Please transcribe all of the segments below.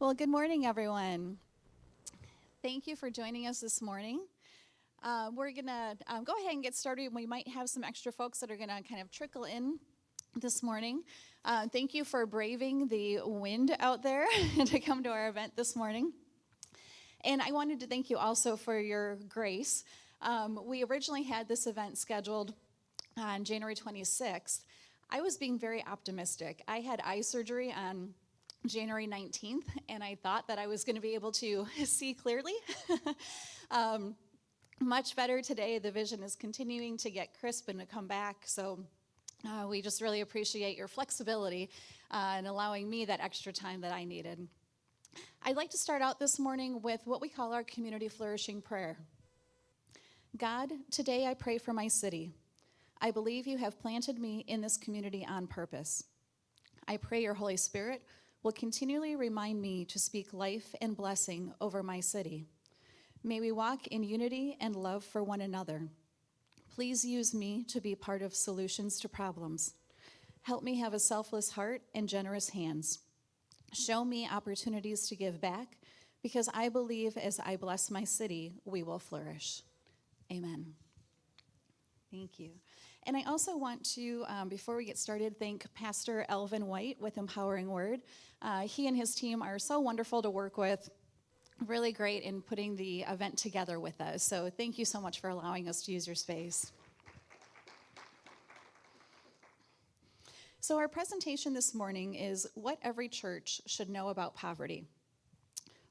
Well, good morning, everyone. Thank you for joining us this morning. We're going to go ahead and get started. We might have some extra folks that are going to kind of trickle in this morning. Thank you for braving the wind out there to come to our event this morning. And I wanted to thank you also for your grace. We originally had this event scheduled on January 26th. I was being very optimistic. I had eye surgery on January 19th, and I thought that I was going to be able to see clearly. Much better today. The vision is continuing to get crisp and to come back, so we just really appreciate your flexibility in allowing me that extra time that I needed. I'd like to start out this morning with what we call our community flourishing prayer. God, today I pray for my city. I believe you have planted me in this community on purpose. I pray your Holy Spirit will continually remind me to speak life and blessing over my city. May we walk in unity and love for one another. Please use me to be part of solutions to problems. Help me have a selfless heart and generous hands. Show me opportunities to give back, because I believe as I bless my city, we will flourish. Amen. Thank you. And I also want to, before we get started, thank Pastor Elvin White with Empowering Word. He and his team are so wonderful to work with, really great in putting the event together with us. So thank you so much for allowing us to use your space. So our presentation this morning is what every church should know about poverty.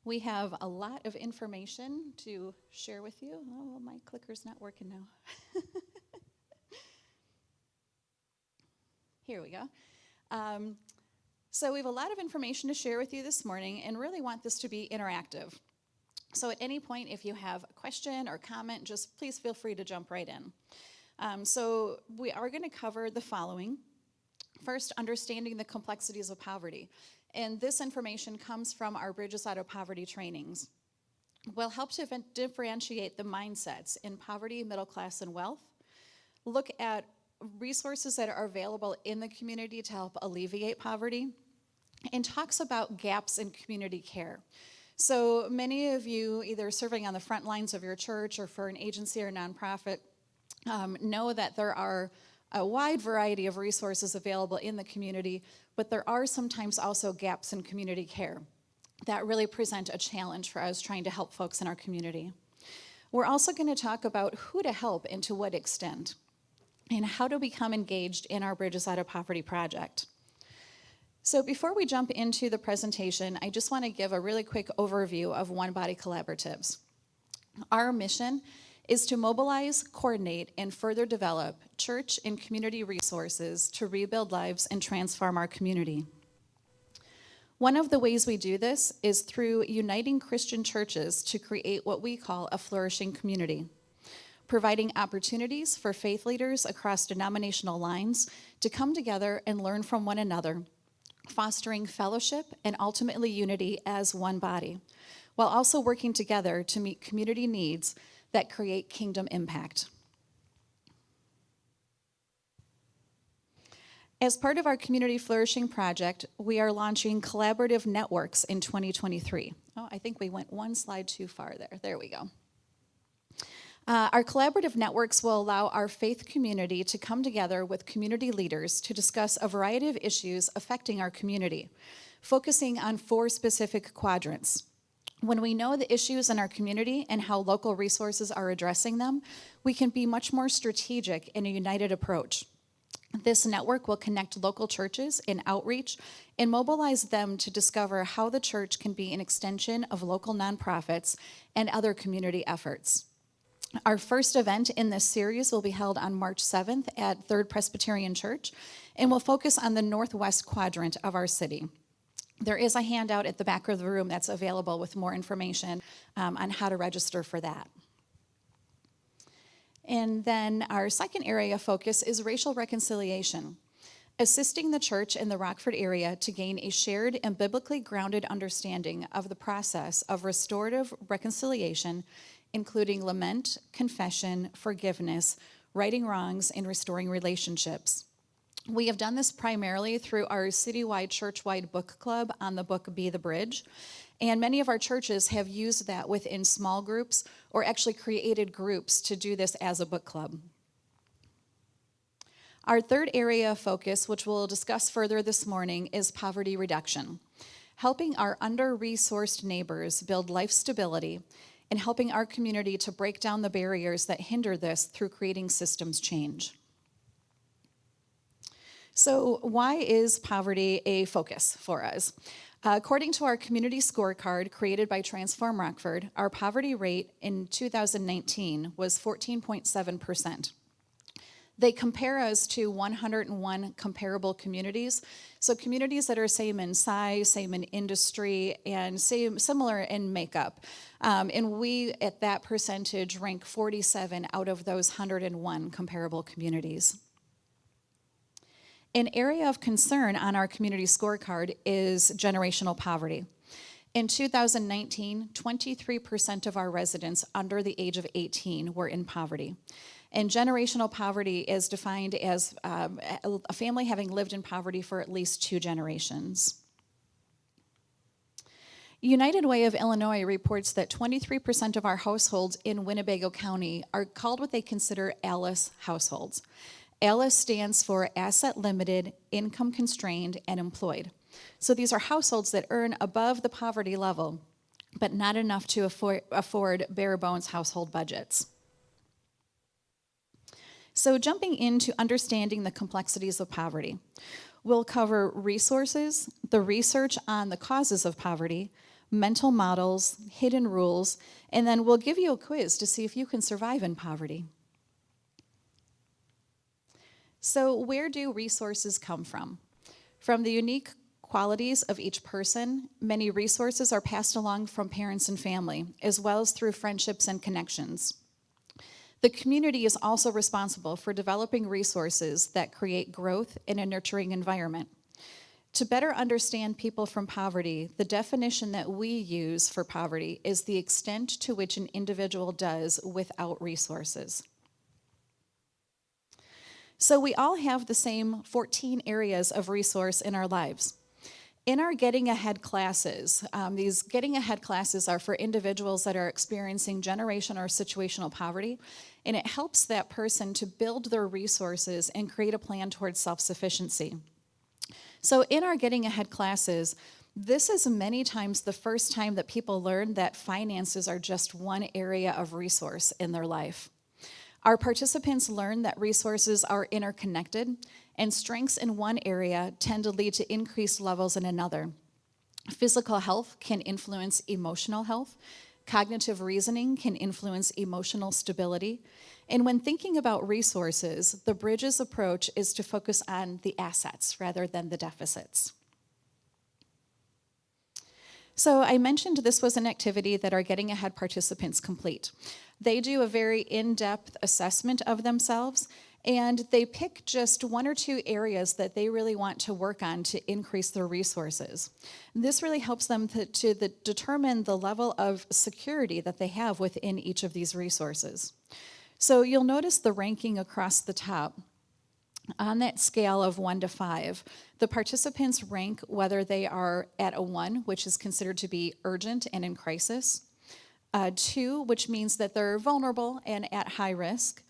We have a lot of information to share with you. Oh, my clicker's not working now. Here we go. So we have a lot of information to share with you this morning and really want this to be interactive. So at any point, if you have a question or comment, just please feel free to jump right in. So we are going to cover the following. First, understanding the complexities of poverty. And this information comes from our Bridges Out of Poverty trainings. We'll help to differentiate the mindsets in poverty, middle class, and wealth. Look at resources that are available in the community to help alleviate poverty, and talks about gaps in community care. So many of you, either serving on the front lines of your church or for an agency or nonprofit, know that there are a wide variety of resources available in the community, but there are sometimes also gaps in community care that really present a challenge for us trying to help folks in our community. We're also going to talk about who to help and to what extent, and how to become engaged in our Bridges Out of Poverty project. So before we jump into the presentation, I just want to give a really quick overview of One Body Collaboratives. Our mission is to mobilize, coordinate, and further develop church and community resources to rebuild lives and transform our community. One of the ways we do this is through uniting Christian churches to create what we call a flourishing community, providing opportunities for faith leaders across denominational lines to come together and learn from one another, fostering fellowship and ultimately unity as one body, while also working together to meet community needs that create kingdom impact. As part of our Community Flourishing Project, we are launching collaborative networks in 2023. Oh, I think we went one slide too far there. There we go. Our collaborative networks will allow our faith community to come together with community leaders to discuss a variety of issues affecting our community, focusing on 4 specific quadrants. When we know the issues in our community and how local resources are addressing them, we can be much more strategic in a united approach. This network will connect local churches in outreach and mobilize them to discover how the church can be an extension of local nonprofits and other community efforts. Our first event in this series will be held on March 7th at Third Presbyterian Church, and will focus on the northwest quadrant of our city. There is a handout at the back of the room that's available with more information on how to register for that. And then our second area of focus is racial reconciliation, assisting the church in the Rockford area to gain a shared and biblically grounded understanding of the process of restorative reconciliation, including lament, confession, forgiveness, righting wrongs, and restoring relationships. We have done this primarily through our citywide, church-wide book club on the book Be the Bridge. And many of our churches have used that within small groups or actually created groups to do this as a book club. Our third area of focus, which we'll discuss further this morning, is poverty reduction, helping our under-resourced neighbors build life stability and helping our community to break down the barriers that hinder this through creating systems change. So why is poverty a focus for us? According to our community scorecard created by Transform Rockford, our poverty rate in 2019 was 14.7%. They compare us to 101 comparable communities. So communities that are same in size, same in industry, and similar in makeup. And we, at that percentage, rank 47 out of those 101 comparable communities. An area of concern on our community scorecard is generational poverty. In 2019, 23% of our residents under the age of 18 were in poverty. And generational poverty is defined as a family having lived in poverty for at least 2 generations. United Way of Illinois reports that 23% of our households in Winnebago County are called what they consider ALICE households. ALICE stands for Asset Limited, Income Constrained, and Employed. So these are households that earn above the poverty level, but not enough to afford bare bones household budgets. So jumping into understanding the complexities of poverty, we'll cover resources, the research on the causes of poverty, mental models, hidden rules, and then we'll give you a quiz to see if you can survive in poverty. So where do resources come from? From the unique qualities of each person, many resources are passed along from parents and family, as well as through friendships and connections. The community is also responsible for developing resources that create growth in a nurturing environment. To better understand people from poverty, the definition that we use for poverty is the extent to which an individual does without resources. So we all have the same 14 areas of resource in our lives. In our Getting Ahead classes, these Getting Ahead classes are for individuals that are experiencing generation or situational poverty, and it helps that person to build their resources and create a plan towards self-sufficiency. So in our Getting Ahead classes, this is many times the first time that people learn that finances are just one area of resource in their life. Our participants learn that resources are interconnected, and strengths in one area tend to lead to increased levels in another. Physical health can influence emotional health. Cognitive reasoning can influence emotional stability. And when thinking about resources, the Bridges approach is to focus on the assets rather than the deficits. So I mentioned this was an activity that our Getting Ahead participants complete. They do a very in-depth assessment of themselves, and they pick just 1 or 2 areas that they really want to work on to increase their resources. This really helps them to determine the level of security that they have within each of these resources. So you'll notice the ranking across the top. On that scale of 1 to 5, the participants rank whether they are at a 1, which is considered to be urgent and in crisis, 2, which means that they're vulnerable and at high risk,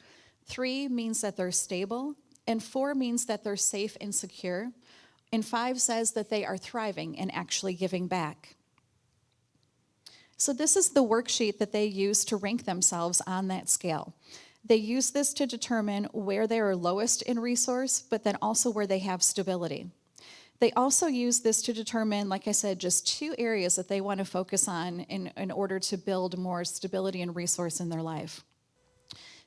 3 means that they're stable, and 4 means that they're safe and secure, and 5 says that they are thriving and actually giving back. So this is the worksheet that they use to rank themselves on that scale. They use this to determine where they are lowest in resource, but then also where they have stability. They also use this to determine, like I said, just 2 areas that they want to focus on in order to build more stability and resource in their life.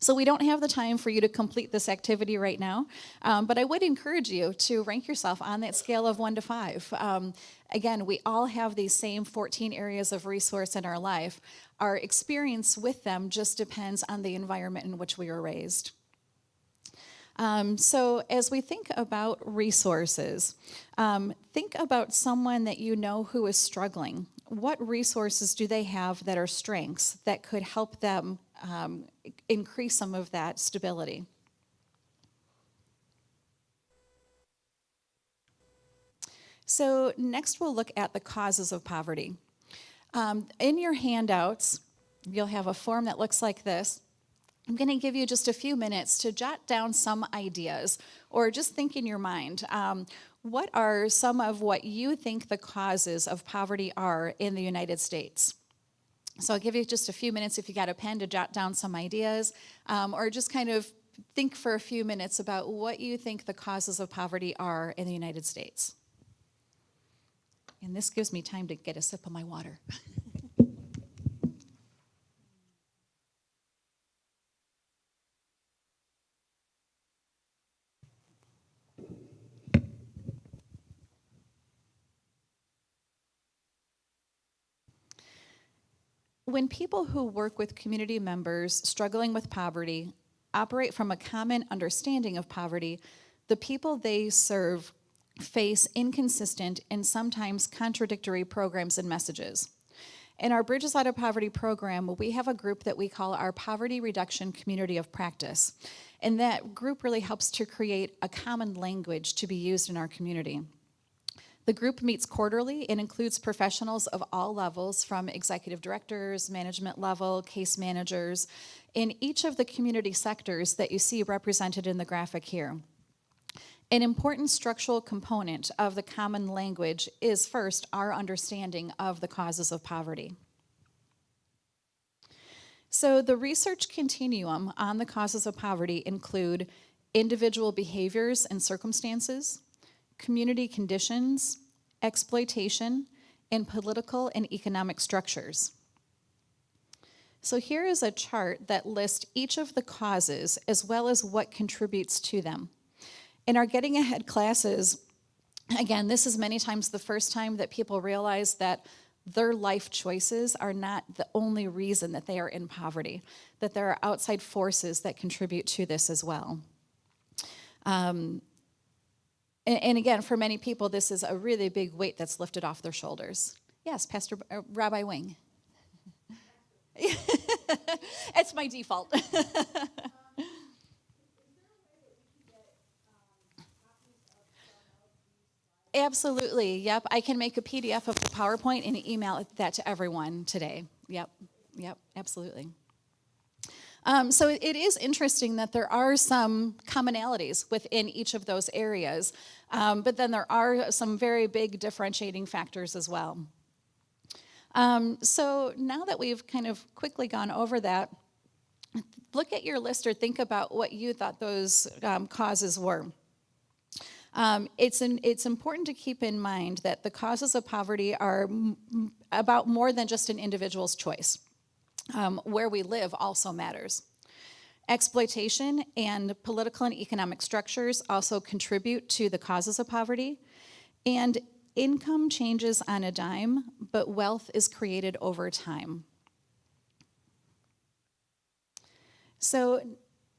So we don't have the time for you to complete this activity right now, but I would encourage you to rank yourself on that scale of 1 to 5. Again, we all have these same 14 areas of resource in our life. Our experience with them just depends on the environment in which we were raised. So as we think about resources, think about someone that you know who is struggling. What resources do they have that are strengths that could help them increase some of that stability? So next we'll look at the causes of poverty. In your handouts, you'll have a form that looks like this. I'm going to give you just a few minutes to jot down some ideas or just think in your mind. What are some of what you think the causes of poverty are in the United States? So I'll give you just a few minutes if you got a pen to jot down some ideas, or just kind of think for a few minutes about what you think the causes of poverty are in the United States. And this gives me time to get a sip of my water. When people who work with community members struggling with poverty operate from a common understanding of poverty, the people they serve face inconsistent and sometimes contradictory programs and messages. In our Bridges Out of Poverty program, we have a group that we call our Poverty Reduction Community of Practice. And that group really helps to create a common language to be used in our community. The group meets quarterly and includes professionals of all levels, from executive directors, management level, case managers, in each of the community sectors that you see represented in the graphic here. An important structural component of the common language is, first, our understanding of the causes of poverty. So the research continuum on the causes of poverty include individual behaviors and circumstances, community conditions, exploitation, and political and economic structures. So here is a chart that lists each of the causes as well as what contributes to them. In our Getting Ahead classes, again, this is many times the first time that people realize that their life choices are not the only reason that they are in poverty, that there are outside forces that contribute to this as well. And again, for many people, this is a really big weight that's lifted off their shoulders. Yes, Pastor Rabbi Wing. It's my default. Absolutely. Yep. I can make a PDF of the PowerPoint and email that to everyone today. Yep. Absolutely. So it is interesting that there are some commonalities within each of those areas, but then there are some very big differentiating factors as well. So now that we've kind of quickly gone over that, look at your list or think about what you thought those causes were. It's important to keep in mind that the causes of poverty are about more than just an individual's choice. Where we live also matters. Exploitation and political and economic structures also contribute to the causes of poverty. And income changes on a dime, but wealth is created over time. So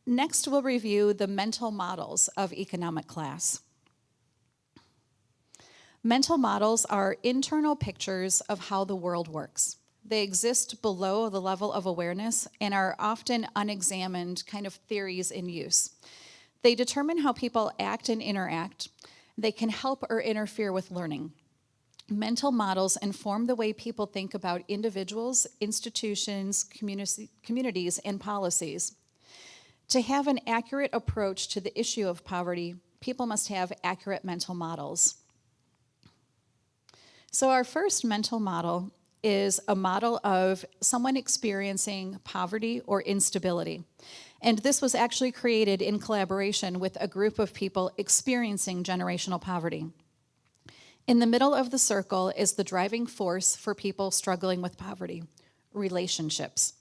next we'll review the mental models of economic class. Mental models are internal pictures of how the world works. They exist below the level of awareness and are often unexamined kind of theories in use. They determine how people act and interact. They can help or interfere with learning. Mental models inform the way people think about individuals, institutions, communities, and policies. To have an accurate approach to the issue of poverty, people must have accurate mental models. So our first mental model is a model of someone experiencing poverty or instability. And this was actually created in collaboration with a group of people experiencing generational poverty. In the middle of the circle is the driving force for people struggling with poverty: relationships.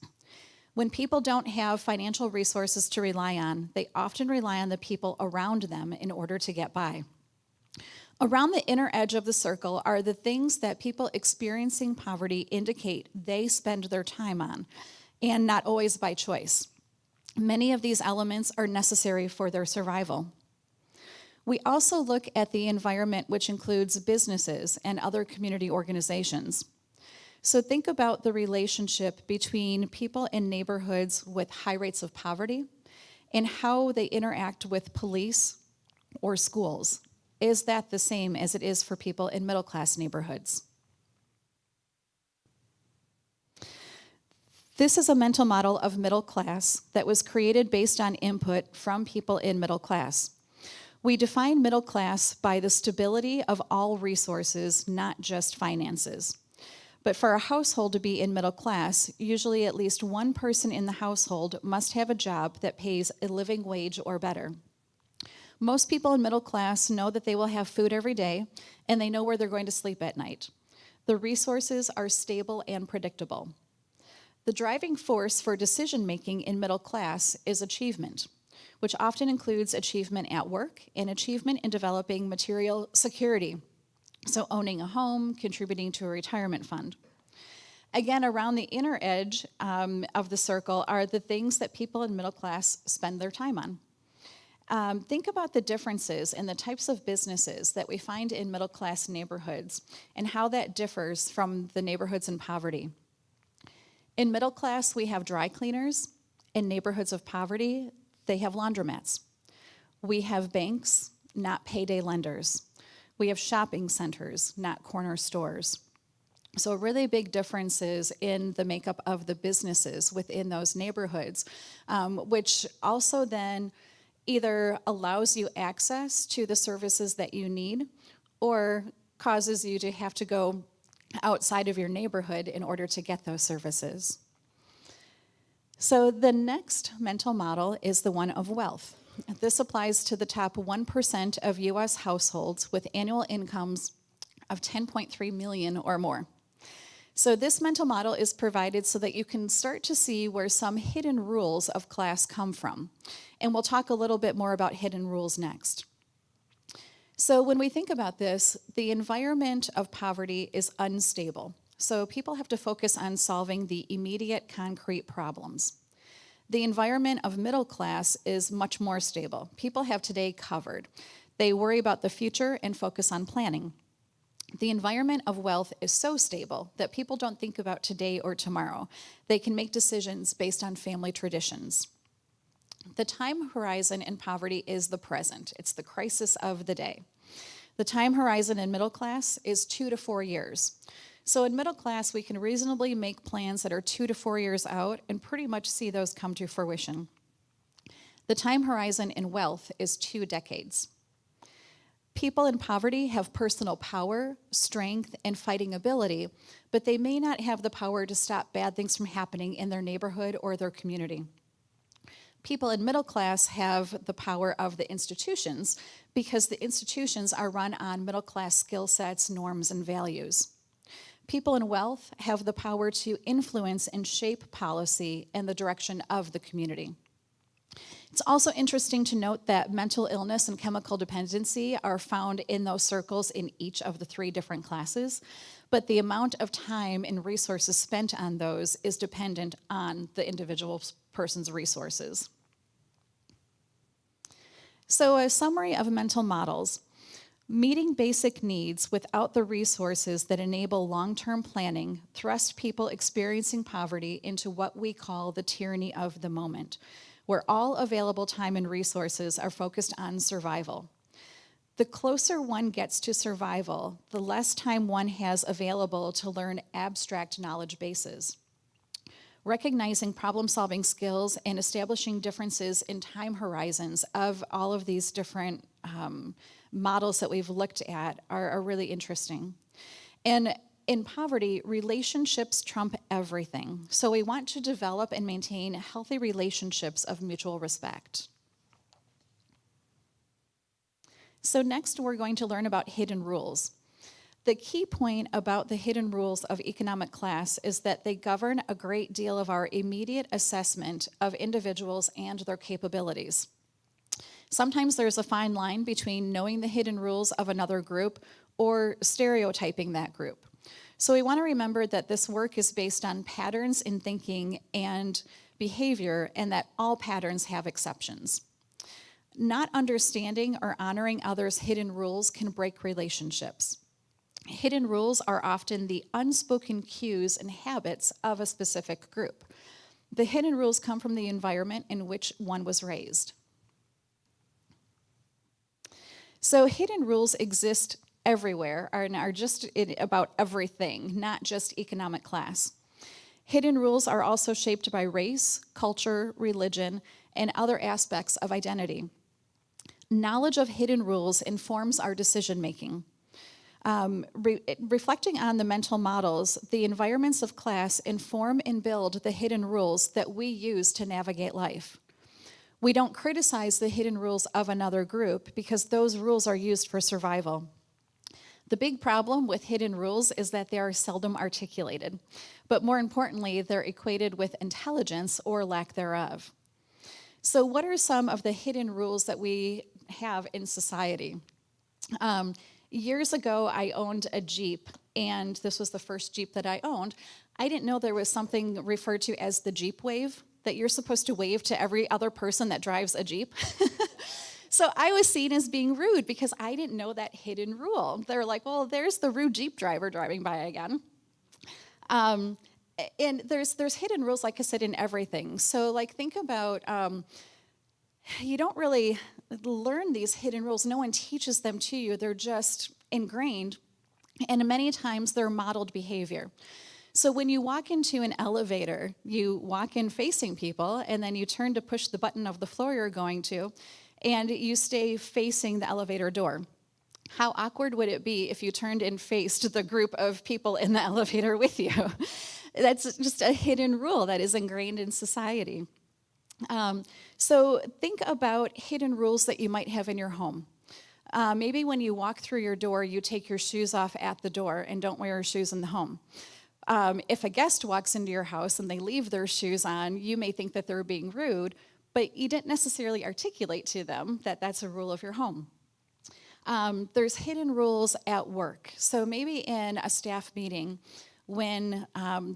When people don't have financial resources to rely on, they often rely on the people around them in order to get by. Around the inner edge of the circle are the things that people experiencing poverty indicate they spend their time on, and not always by choice. Many of these elements are necessary for their survival. We also look at the environment, which includes businesses and other community organizations. So think about the relationship between people in neighborhoods with high rates of poverty and how they interact with police or schools. Is that the same as it is for people in middle-class neighborhoods? This is a mental model of middle class that was created based on input from people in middle class. We define middle class by the stability of all resources, not just finances. But for a household to be in middle class, usually at least one person in the household must have a job that pays a living wage or better. Most people in middle class know that they will have food every day, and they know where they're going to sleep at night. The resources are stable and predictable. The driving force for decision-making in middle class is achievement, which often includes achievement at work and achievement in developing material security, so owning a home, contributing to a retirement fund. Again, around the inner edge of the circle are the things that people in middle class spend their time on. Think about the differences in the types of businesses that we find in middle class neighborhoods and how that differs from the neighborhoods in poverty. In middle class, we have dry cleaners. In neighborhoods of poverty, they have laundromats. We have banks, not payday lenders. We have shopping centers, not corner stores. So really big differences in the makeup of the businesses within those neighborhoods, which also then either allows you access to the services that you need or causes you to have to go outside of your neighborhood in order to get those services. So the next mental model is the one of wealth. This applies to the top 1% of US households with annual incomes of 10.3 million or more. So this mental model is provided so that you can start to see where some hidden rules of class come from. And we'll talk a little bit more about hidden rules next. So when we think about this, the environment of poverty is unstable. So people have to focus on solving the immediate concrete problems. The environment of middle class is much more stable. People have today covered. They worry about the future and focus on planning. The environment of wealth is so stable that people don't think about today or tomorrow. They can make decisions based on family traditions. The time horizon in poverty is the present. It's the crisis of the day. The time horizon in middle class is 2 to 4 years. So in middle class, we can reasonably make plans that are 2 to 4 years out and pretty much see those come to fruition. The time horizon in wealth is 2 decades. People in poverty have personal power, strength, and fighting ability, but they may not have the power to stop bad things from happening in their neighborhood or their community. People in middle class have the power of the institutions because the institutions are run on middle class skill sets, norms, and values. People in wealth have the power to influence and shape policy in the direction of the community. It's also interesting to note that mental illness and chemical dependency are found in those circles in each of the 3 different classes, but the amount of time and resources spent on those is dependent on the individual person's resources. So a summary of mental models. Meeting basic needs without the resources that enable long-term planning thrust people experiencing poverty into what we call the tyranny of the moment, where all available time and resources are focused on survival. The closer one gets to survival, the less time one has available to learn abstract knowledge bases. Recognizing problem-solving skills and establishing differences in time horizons of all of these different models that we've looked at are really interesting. And in poverty, relationships trump everything. So we want to develop and maintain healthy relationships of mutual respect. So next, we're going to learn about hidden rules. The key point about the hidden rules of economic class is that they govern a great deal of our immediate assessment of individuals and their capabilities. Sometimes there's a fine line between knowing the hidden rules of another group or stereotyping that group. So we want to remember that this work is based on patterns in thinking and behavior, and that all patterns have exceptions. Not understanding or honoring others' hidden rules can break relationships. Hidden rules are often the unspoken cues and habits of a specific group. The hidden rules come from the environment in which one was raised. So hidden rules exist everywhere and are just about everything, not just economic class. Hidden rules are also shaped by race, culture, religion, and other aspects of identity. Knowledge of hidden rules informs our decision making. Reflecting on the mental models, the environments of class inform and build the hidden rules that we use to navigate life. We don't criticize the hidden rules of another group because those rules are used for survival. The big problem with hidden rules is that they are seldom articulated, but more importantly, they're equated with intelligence or lack thereof. So what are some of the hidden rules that we have in society? Years ago, I owned a Jeep, and this was the first Jeep that I owned. I didn't know there was something referred to as the Jeep wave, that you're supposed to wave to every other person that drives a Jeep. So I was seen as being rude because I didn't know that hidden rule. They're like, well, there's the rude Jeep driver driving by again. And there's hidden rules, like I said, in everything. So like think about, you don't really learn these hidden rules. No one teaches them to you. They're just ingrained. And many times they're modeled behavior. So when you walk into an elevator, you walk in facing people, and then you turn to push the button of the floor you're going to, and you stay facing the elevator door. How awkward would it be if you turned and faced the group of people in the elevator with you? That's just a hidden rule that is ingrained in society. So think about hidden rules that you might have in your home. Maybe when you walk through your door, you take your shoes off at the door and don't wear your shoes in the home. If a guest walks into your house and they leave their shoes on, you may think that they're being rude, but you didn't necessarily articulate to them that that's a rule of your home. There's hidden rules at work. So maybe in a staff meeting, when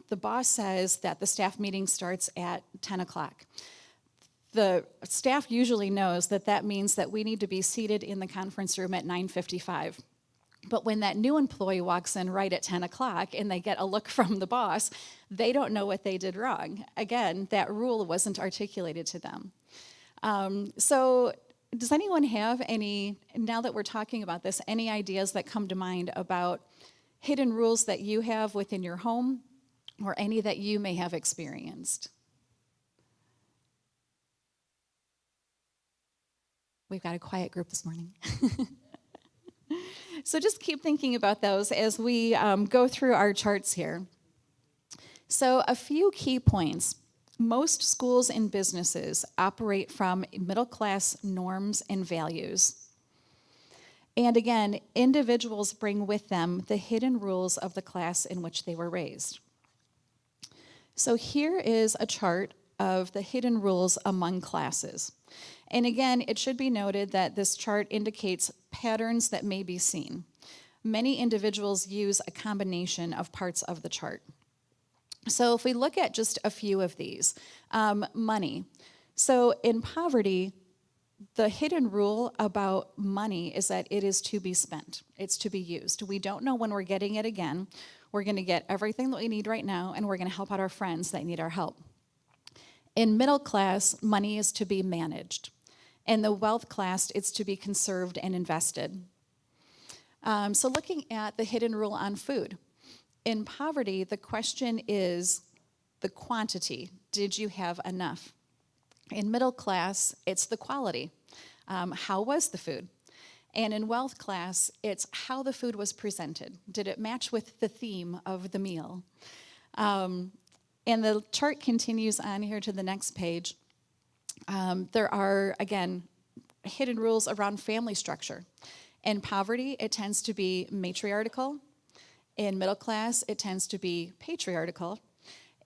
the boss says that the staff meeting starts at 10 o'clock, the staff usually knows that that means that we need to be seated in the conference room at 9:55. But when that new employee walks in right at 10 o'clock and they get a look from the boss, they don't know what they did wrong. Again, that rule wasn't articulated to them. So does anyone have any, now that we're talking about this, any ideas that come to mind about hidden rules that you have within your home or any that you may have experienced? We've got a quiet group this morning. So just keep thinking about those as we go through our charts here. So a few key points. Most schools and businesses operate from middle-class norms and values. And again, individuals bring with them the hidden rules of the class in which they were raised. So here is a chart of the hidden rules among classes. And again, it should be noted that this chart indicates patterns that may be seen. Many individuals use a combination of parts of the chart. So if we look at just a few of these, money. So in poverty, the hidden rule about money is that it is to be spent. It's to be used. We don't know when we're getting it again. We're going to get everything that we need right now, and we're going to help out our friends that need our help. In middle class, money is to be managed. In the wealth class, it's to be conserved and invested. So looking at the hidden rule on food. In poverty, the question is the quantity. Did you have enough? In middle class, it's the quality. How was the food? And in wealth class, it's how the food was presented. Did it match with the theme of the meal? And the chart continues on here to the next page. There are, again, hidden rules around family structure. In poverty, it tends to be matriarchal. In middle class, it tends to be patriarchal.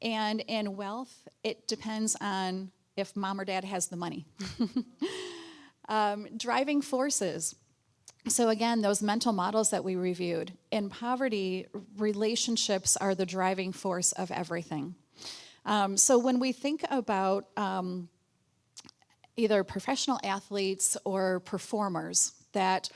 And in wealth, it depends on if mom or dad has the money. Driving forces. So again, those mental models that we reviewed. In poverty, relationships are the driving force of everything. So when we think about either professional athletes or performers that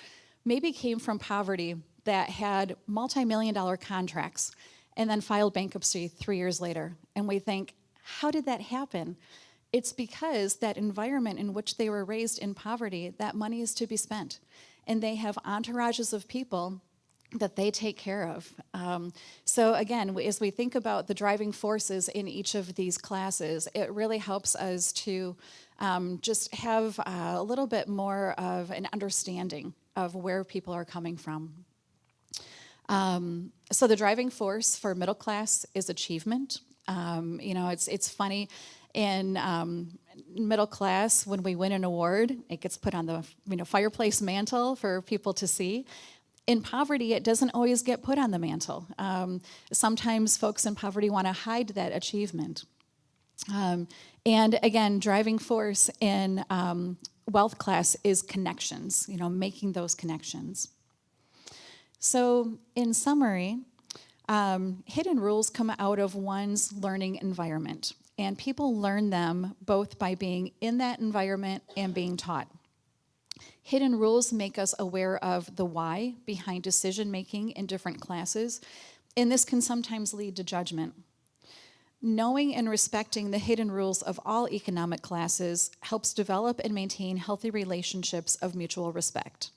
maybe came from poverty that had multi-million-dollar contracts and then filed bankruptcy 3 years later, and we think, how did that happen? It's because that environment in which they were raised in poverty, that money is to be spent. and they have entourages of people that they take care of. So again, as we think about the driving forces in each of these classes, it really helps us to just have a little bit more of an understanding of where people are coming from. So the driving force for middle class is achievement. It's funny in middle class when we win an award, it gets put on the fireplace mantle for people to see. In poverty, it doesn't always get put on the mantle. Sometimes folks in poverty want to hide that achievement. And again, driving force in wealth class is connections, making those connections. So in summary, hidden rules come out of one's learning environment, and people learn them both by being in that environment and being taught. Hidden rules make us aware of the why behind decision making in different classes, and this can sometimes lead to judgment. Knowing and respecting the hidden rules of all economic classes helps develop and maintain healthy relationships of mutual respect.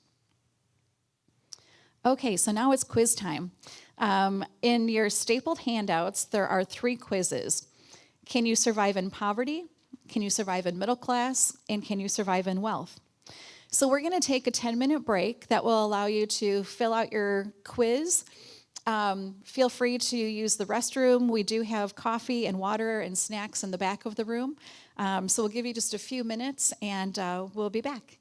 Okay, so now it's quiz time. In your stapled handouts, there are 3 quizzes. Can you survive in poverty? Can you survive in middle class? And can you survive in wealth? So we're going to take a 10-minute break that will allow you to fill out your quiz. Feel free to use the restroom. We do have coffee and water and snacks in the back of the room. So we'll give you just a few minutes, and we'll be back.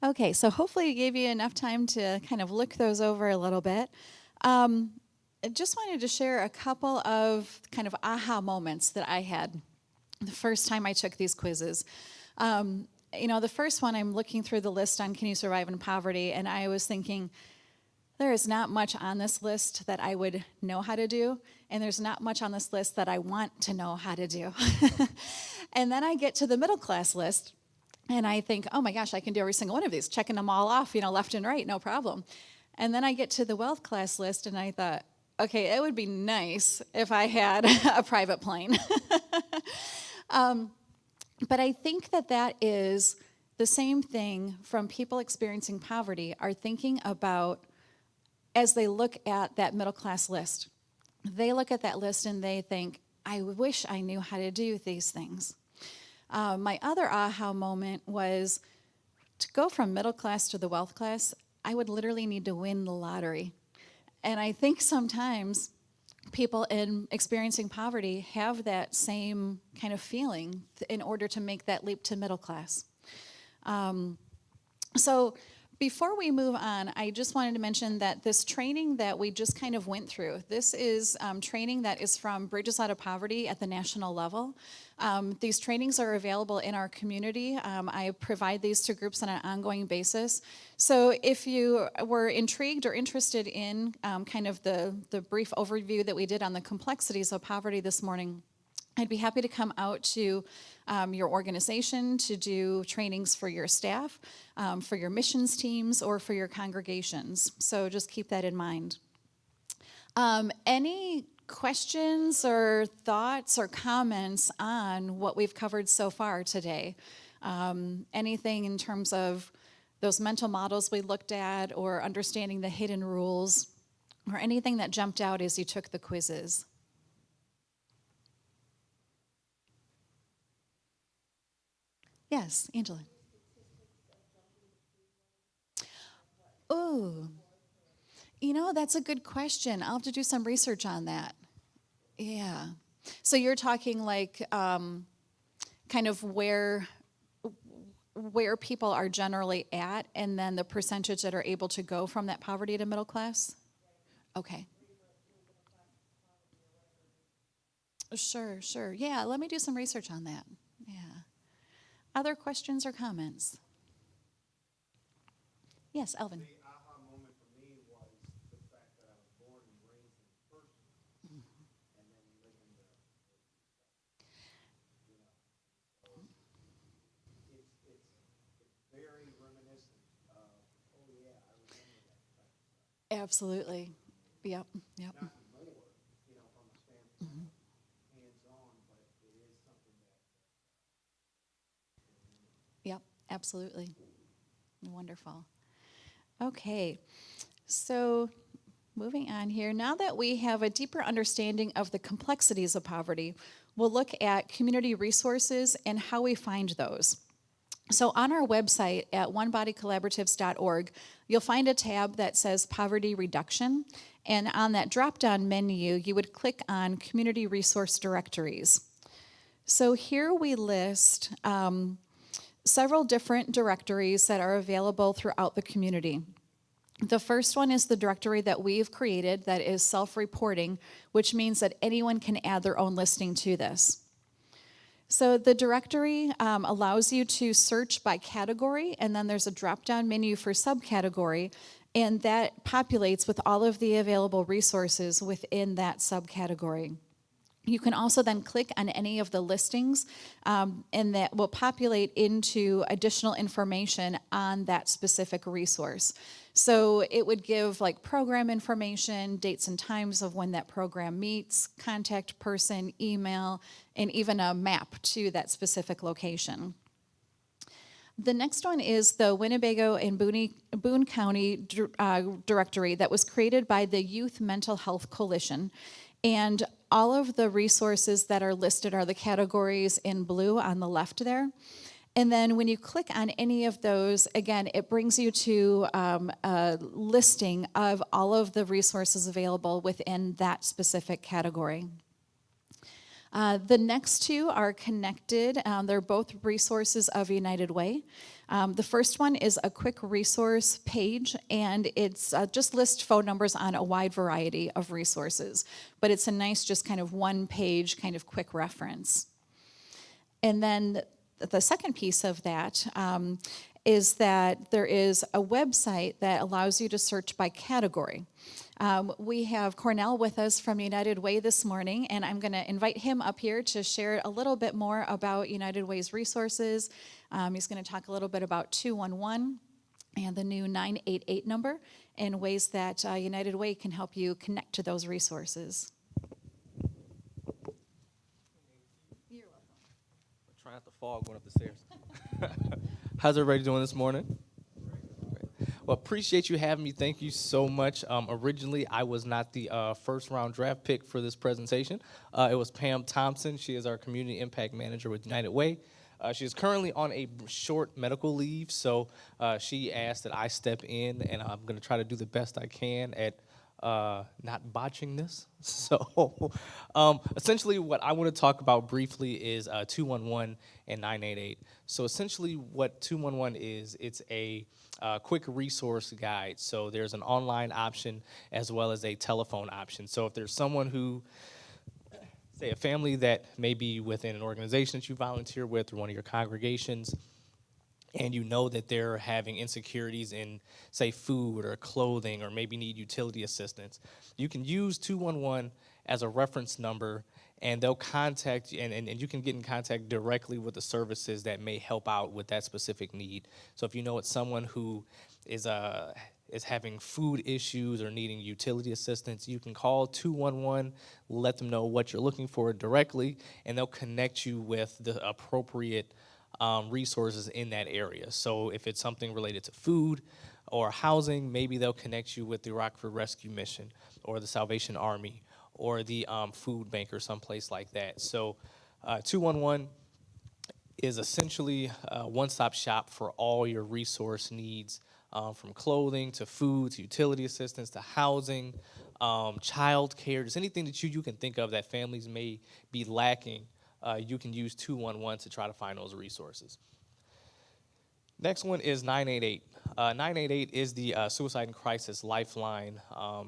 Okay, so hopefully it gave you enough time to kind of look those over a little bit. I just wanted to share a couple of kind of aha moments that I had the first time I took these quizzes. The first one, I'm looking through the list on Can You Survive in Poverty, and I was thinking, there is not much on this list that I would know how to do, and there's not much on this list that I want to know how to do. And then I get to the middle class list, and I think, oh my gosh, I can do every single one of these, checking them all off, left and right, no problem. And then I get to the wealth class list, and I thought, okay, it would be nice if I had a private plane. But I think that is the same thing from people experiencing poverty are thinking about as they look at that middle class list. They look at that list and they think, I wish I knew how to do these things. My other aha moment was to go from middle class to the wealth class, I would literally need to win the lottery. And I think sometimes people in experiencing poverty have that same kind of feeling in order to make that leap to middle class. So before we move on, I just wanted to mention that this training that we just kind of went through, this is training that is from Bridges Out of Poverty at the national level. These trainings are available in our community. I provide these to groups on an ongoing basis. So if you were intrigued or interested in kind of the brief overview that we did on the complexities of poverty this morning, I'd be happy to come out to your organization to do trainings for your staff, for your missions teams, or for your congregations. So just keep that in mind. Any questions or thoughts or comments on what we've covered so far today? Anything in terms of those mental models we looked at or understanding the hidden rules, or anything that jumped out as you took the quizzes? Yes, Angela. Oh, that's a good question. I'll have to do some research on that. Yeah. So you're talking like kind of where people are generally at, and then the percentage that are able to go from that poverty to middle class? Okay. Sure. Yeah, let me do some research on that. Yeah. Other questions or comments? Yes, Elvin. The aha moment for me was the fact that I was born and raised in person, and then living you know, so it's very reminiscent of, oh yeah, I remember that type of stuff. Absolutely. Yep. Not more, from a standpoint of hands-on, but it is something that. Yep, absolutely. Wonderful. Okay, so moving on here. Now that we have a deeper understanding of the complexities of poverty, we'll look at community resources and how we find those. So on our website at onebodycollaboratives.org, you'll find a tab that says Poverty Reduction, and on that drop-down menu, you would click on Community Resource Directories. So here we list several different directories that are available throughout the community. The first one is the directory that we've created that is self-reporting, which means that anyone can add their own listing to this. So the directory allows you to search by category, and then there's a drop-down menu for subcategory, and that populates with all of the available resources within that subcategory. You can also then click on any of the listings, and that will populate into additional information on that specific resource. So it would give like program information, dates and times of when that program meets, contact person, email, and even a map to that specific location. The next one is the Winnebago and Boone County directory that was created by the Youth Mental Health Coalition. And all of the resources that are listed are the categories in blue on the left there. And then when you click on any of those, again, it brings you to a listing of all of the resources available within that specific category. The next two are connected. They're both resources of United Way. The first one is a quick resource page, and it's just lists phone numbers on a wide variety of resources. But it's a nice, just kind of one page, kind of quick reference. And then the second piece of that is that there is a website that allows you to search by category. We have Cornell with us from United Way this morning, and I'm going to invite him up here to share a little bit more about United Way's resources. He's going to talk a little bit about 211 and the new 988 number and ways that United Way can help you connect to those resources. You're welcome. Try not to fall going up the stairs. How's everybody doing this morning? Well, appreciate you having me. Thank you so much. Originally, I was not the first round draft pick for this presentation. It was Pam Thompson. She is our community impact manager with United Way. She is currently on a short medical leave, so she asked that I step in, and I'm going to try to do the best I can at not botching this. So essentially what I want to talk about briefly is 211 and 988. So essentially what 211 is, it's a quick resource guide. So there's an online option as well as a telephone option. So if there's someone who, say a family that may be within an organization that you volunteer with or one of your congregations, and you know that they're having insecurities in, say, food or clothing or maybe need utility assistance, you can use 211 as a reference number, and they'll contact you, and you can get in contact directly with the services that may help out with that specific need. So if you know it's someone who is having food issues or needing utility assistance, you can call 211, let them know what you're looking for directly, and they'll connect you with the appropriate resources in that area. So if it's something related to food or housing, maybe they'll connect you with the Rockford Rescue Mission or the Salvation Army or the food bank or someplace like that. So 211 is essentially a one-stop shop for all your resource needs, from clothing to food to utility assistance to housing, child care, just anything that you can think of that families may be lacking. You can use 211 to try to find those resources. Next one is 988. 988 is the Suicide and Crisis Lifeline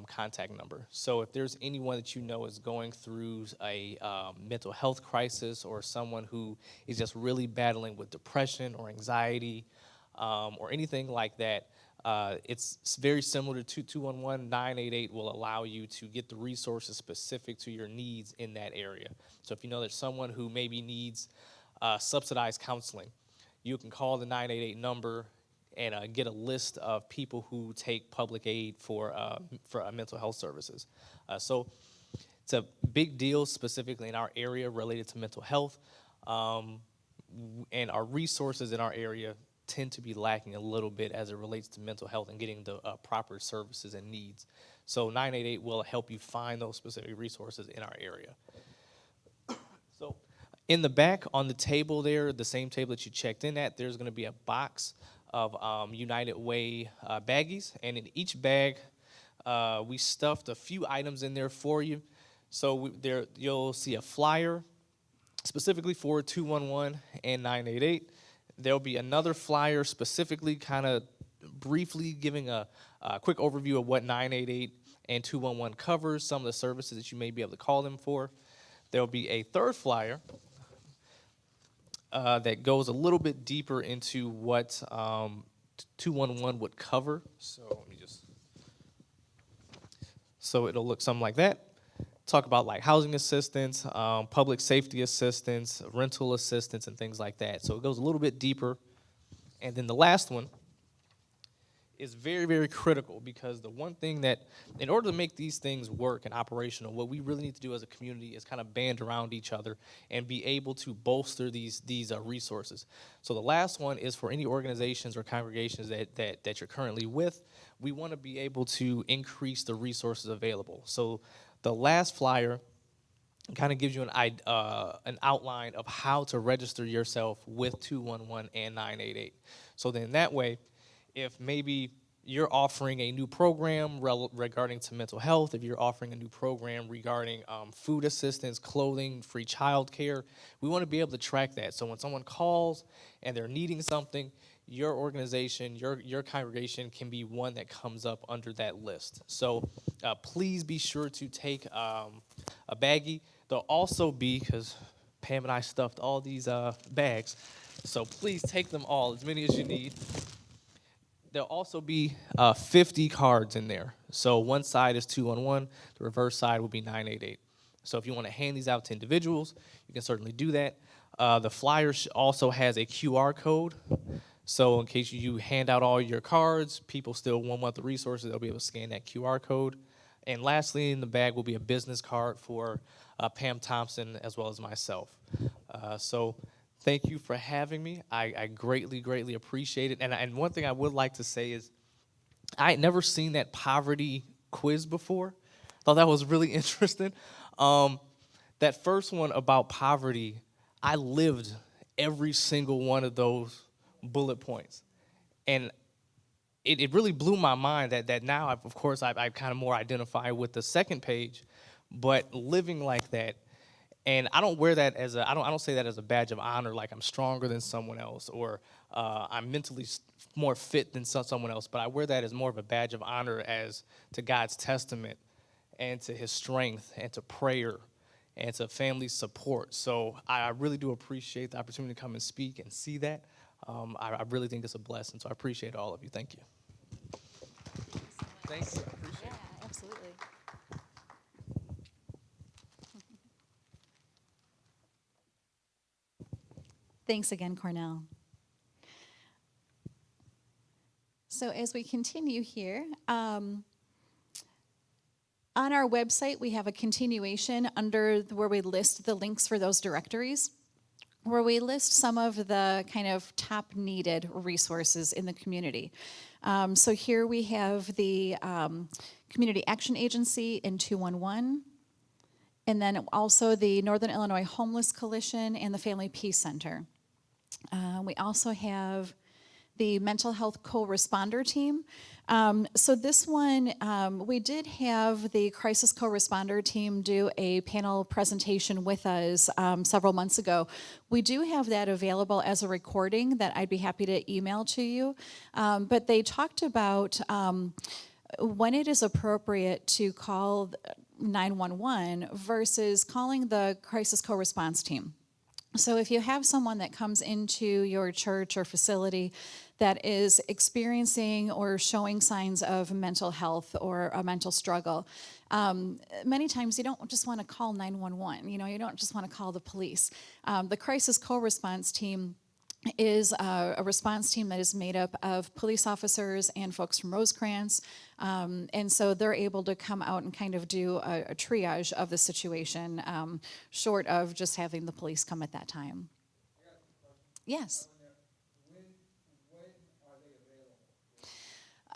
contact number. So if there's anyone that you know is going through a mental health crisis or someone who is just really battling with depression or anxiety or anything like that, it's very similar to 211. 988 will allow you to get the resources specific to your needs in that area. So if you know there's someone who maybe needs subsidized counseling, you can call the 988 number and get a list of people who take public aid for mental health services. So it's a big deal specifically in our area related to mental health, and our resources in our area tend to be lacking a little bit as it relates to mental health and getting the proper services and needs. So 988 will help you find those specific resources in our area. So in the back on the table there, the same table that you checked in at, there's going to be a box of United Way baggies, and in each bag we stuffed a few items in there for you. So you'll see a flyer specifically for 211 and 988. There'll be another flyer specifically kind of briefly giving a quick overview of what 988 and 211 covers, some of the services that you may be able to call them for. There'll be a third flyer that goes a little bit deeper into what 211 would cover. So it'll look something like that. Talk about like housing assistance, public safety assistance, rental assistance, and things like that. So it goes a little bit deeper. And then the last one is very, very critical, because the one thing that, in order to make these things work and operational, what we really need to do as a community is kind of band around each other and be able to bolster these resources. So the last one is for any organizations or congregations that you're currently with. We want to be able to increase the resources available. So the last flyer kind of gives you an outline of how to register yourself with 211 and 988. So then that way, if maybe you're offering a new program regarding to mental health, if you're offering a new program regarding food assistance, clothing, free child care, we want to be able to track that. So when someone calls and they're needing something, your organization, your congregation can be one that comes up under that list. So please be sure to take a baggie. There'll also be, because Pam and I stuffed all these bags, so please take them all, as many as you need. There'll also be 50 cards in there. So one side is 211, the reverse side will be 988. So if you want to hand these out to individuals, you can certainly do that. The flyer also has a QR code. So in case you hand out all your cards, people still want the resources, they'll be able to scan that QR code. And lastly, in the bag will be a business card for Pam Thompson as well as myself. So thank you for having me. I greatly, greatly appreciate it. And one thing I would like to say is I had never seen that poverty quiz before. Thought that was really interesting. That first one about poverty, I lived every single one of those bullet points. And it really blew my mind that now, of course, I kind of more identify with the second page, but living like that. And I don't wear that as I don't say that as a badge of honor, like I'm stronger than someone else or I'm mentally more fit than someone else, but I wear that as more of a badge of honor as to God's testament and to his strength and to prayer and to family support. So I really do appreciate the opportunity to come and speak and see that. I really think it's a blessing, so I appreciate all of you. Thank you. Thank you. I appreciate it. Yeah, absolutely. Thanks again, Cornell. So as we continue here, on our website, we have a continuation under where we list the links for those directories, where we list some of the kind of top needed resources in the community. So here we have the Community Action Agency in 211, and then also the Northern Illinois Homeless Coalition and the Family Peace Center. We also have the Mental Health Co-Responder Team. So this one, we did have the Crisis Co-Responder Team do a panel presentation with us several months ago. We do have that available as a recording that I'd be happy to email to you. But they talked about when it is appropriate to call 911 versus calling the Crisis Co-Response Team. So if you have someone that comes into your church or facility that is experiencing or showing signs of mental health or a mental struggle, many times you don't just want to call 911. You don't just want to call the police. The Crisis Co-Response Team is a response team that is made up of police officers and folks from Rosecrans. And so they're able to come out and kind of do a triage of the situation, short of just having the police come at that time. Yes. When are they available?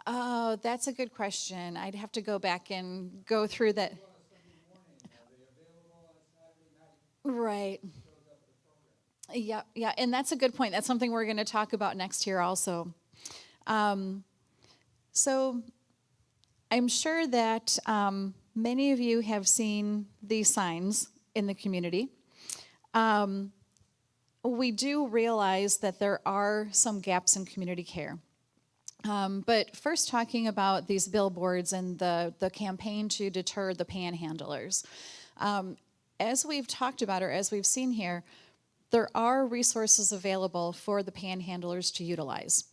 Oh, that's a good question. I'd have to go back and go through that. On a Sunday morning, are they available on a Saturday night? Right. Shows up at the program. Yeah, and that's a good point. That's something we're going to talk about next year also. So I'm sure that many of you have seen these signs in the community. We do realize that there are some gaps in community care. But first talking about these billboards and the campaign to deter the panhandlers. As we've talked about, or as we've seen here, there are resources available for the panhandlers to utilize.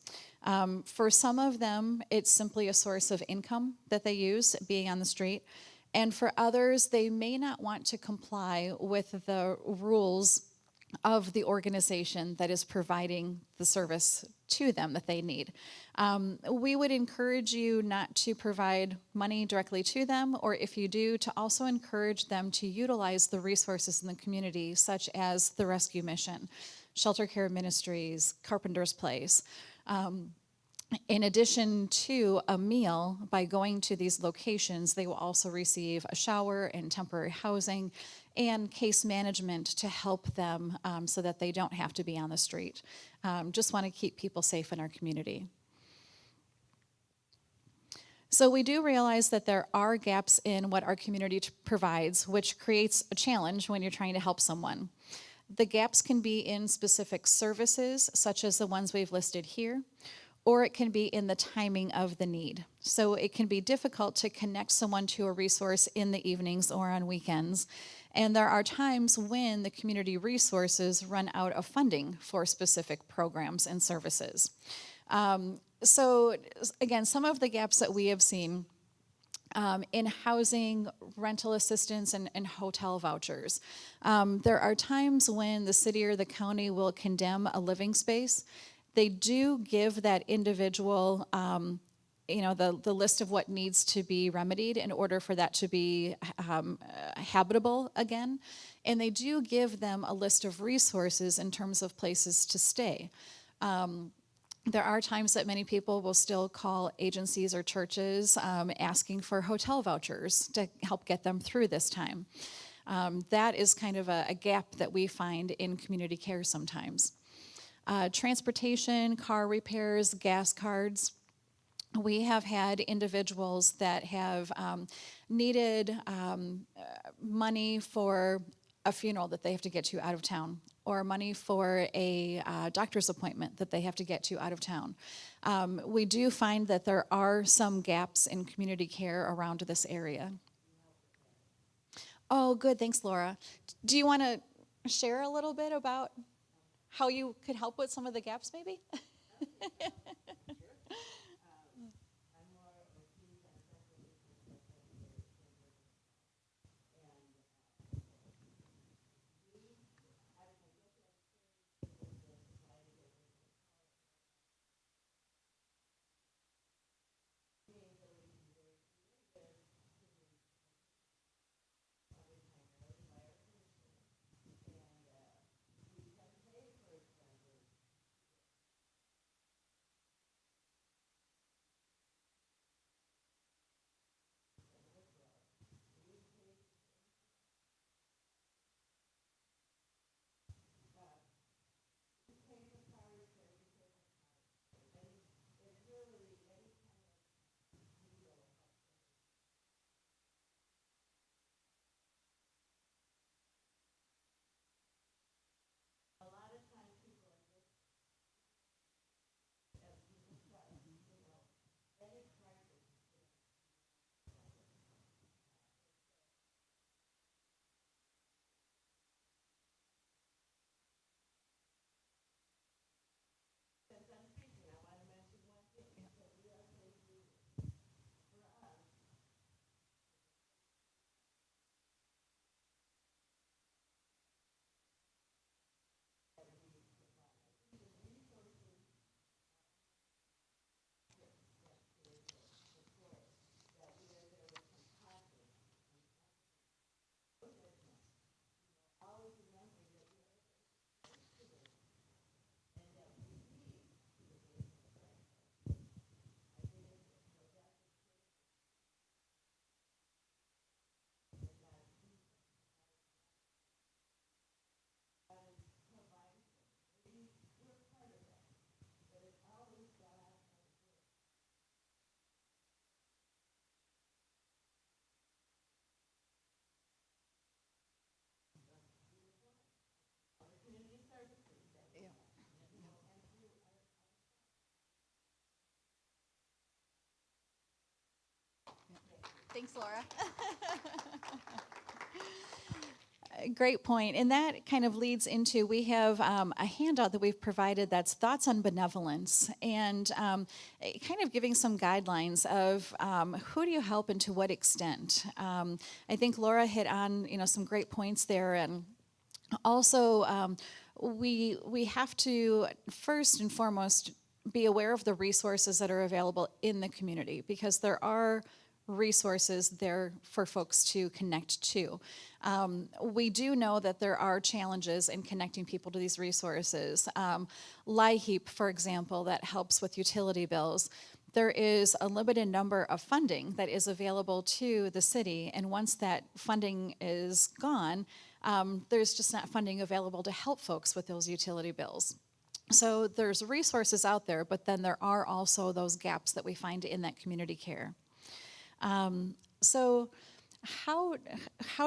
For some of them, it's simply a source of income that they use, being on the street. And for others, they may not want to comply with the rules of the organization that is providing the service to them that they need. We would encourage you not to provide money directly to them, or if you do, to also encourage them to utilize the resources in the community, such as the Rescue Mission, Shelter Care Ministries, Carpenter's Place. In addition to a meal, by going to these locations, they will also receive a shower and temporary housing and case management to help them so that they don't have to be on the street. Just want to keep people safe in our community. So we do realize that there are gaps in what our community provides, which creates a challenge when you're trying to help someone. The gaps can be in specific services, such as the ones we've listed here, or it can be in the timing of the need. So it can be difficult to connect someone to a resource in the evenings or on weekends. And there are times when the community resources run out of funding for specific programs and services. So again, some of the gaps that we have seen in housing, rental assistance, and hotel vouchers. There are times when the city or the county will condemn a living space. They do give that individual, the list of what needs to be remedied in order for that to be habitable again. And they do give them a list of resources in terms of places to stay. There are times that many people will still call agencies or churches asking for hotel vouchers to help get them through this time. That is kind of a gap that we find in community care sometimes. Transportation, car repairs, gas cards. We have had individuals that have needed money for a funeral that they have to get to out of town, or money for a doctor's appointment that they have to get to out of town. We do find that there are some gaps in community care around this area. Oh, good, thanks, Laura. Do you want to share a little bit about how you could help with some of the gaps, maybe? Thanks, Laura. Great point. And that kind of leads into, we have a handout that we've provided that's thoughts on benevolence, and kind of giving some guidelines of who do you help and to what extent. I think Laura hit on some great points there, and also we have to first and foremost be aware of the resources that are available in the community, because there are resources there for folks to connect to. We do know that there are challenges in connecting people to these resources. LIHEAP, for example, that helps with utility bills. There is a limited number of funding that is available to the city, and once that funding is gone, there's just not funding available to help folks with those utility bills. So there's resources out there, but then there are also those gaps that we find in that community care. So how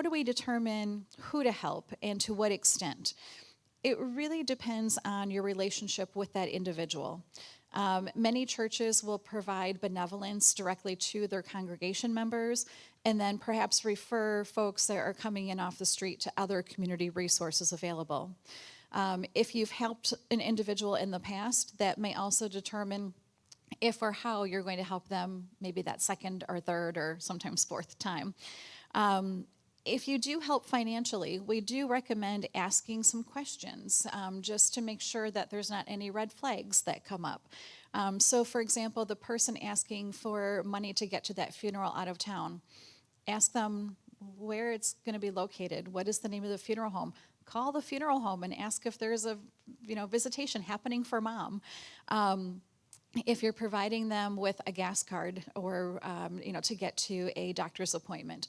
do we determine who to help and to what extent? It really depends on your relationship with that individual. Many churches will provide benevolence directly to their congregation members and then perhaps refer folks that are coming in off the street to other community resources available. If you've helped an individual in the past, that may also determine if or how you're going to help them maybe that second or third or sometimes fourth time. If you do help financially, we do recommend asking some questions just to make sure that there's not any red flags that come up. So, for example, the person asking for money to get to that funeral out of town, ask them where it's going to be located. What is the name of the funeral home? Call the funeral home and ask if there's a visitation happening for mom. If you're providing them with a gas card or to get to a doctor's appointment,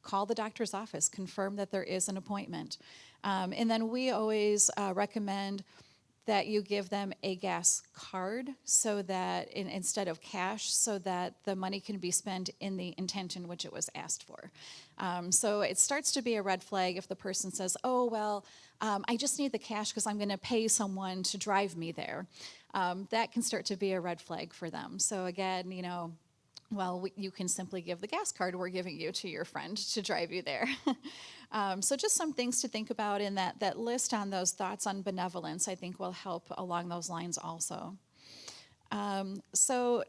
call the doctor's office, confirm that there is an appointment. And then we always recommend that you give them a gas card so that instead of cash, so that the money can be spent in the intent in which it was asked for. So it starts to be a red flag if the person says, oh, well, I just need the cash because I'm going to pay someone to drive me there. That can start to be a red flag for them. So again, you can simply give the gas card we're giving you to your friend to drive you there. So just some things to think about in that list on those thoughts on benevolence, I think will help along those lines also. So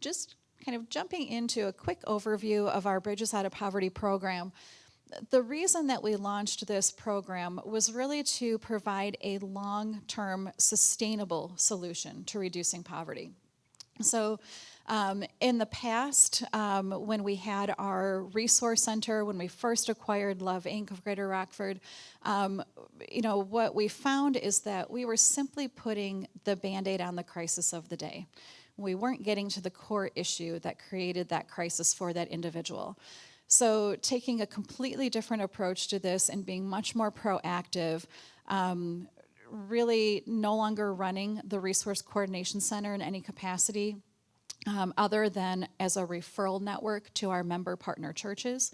just kind of jumping into a quick overview of our Bridges Out of Poverty program. The reason that we launched this program was really to provide a long-term sustainable solution to reducing poverty. So in the past, when we had our resource center, when we first acquired Love Inc. of Greater Rockford, what we found is that we were simply putting the Band-Aid on the crisis of the day. We weren't getting to the core issue that created that crisis for that individual. So taking a completely different approach to this and being much more proactive, really no longer running the Resource Coordination Center in any capacity, other than as a referral network to our member partner churches,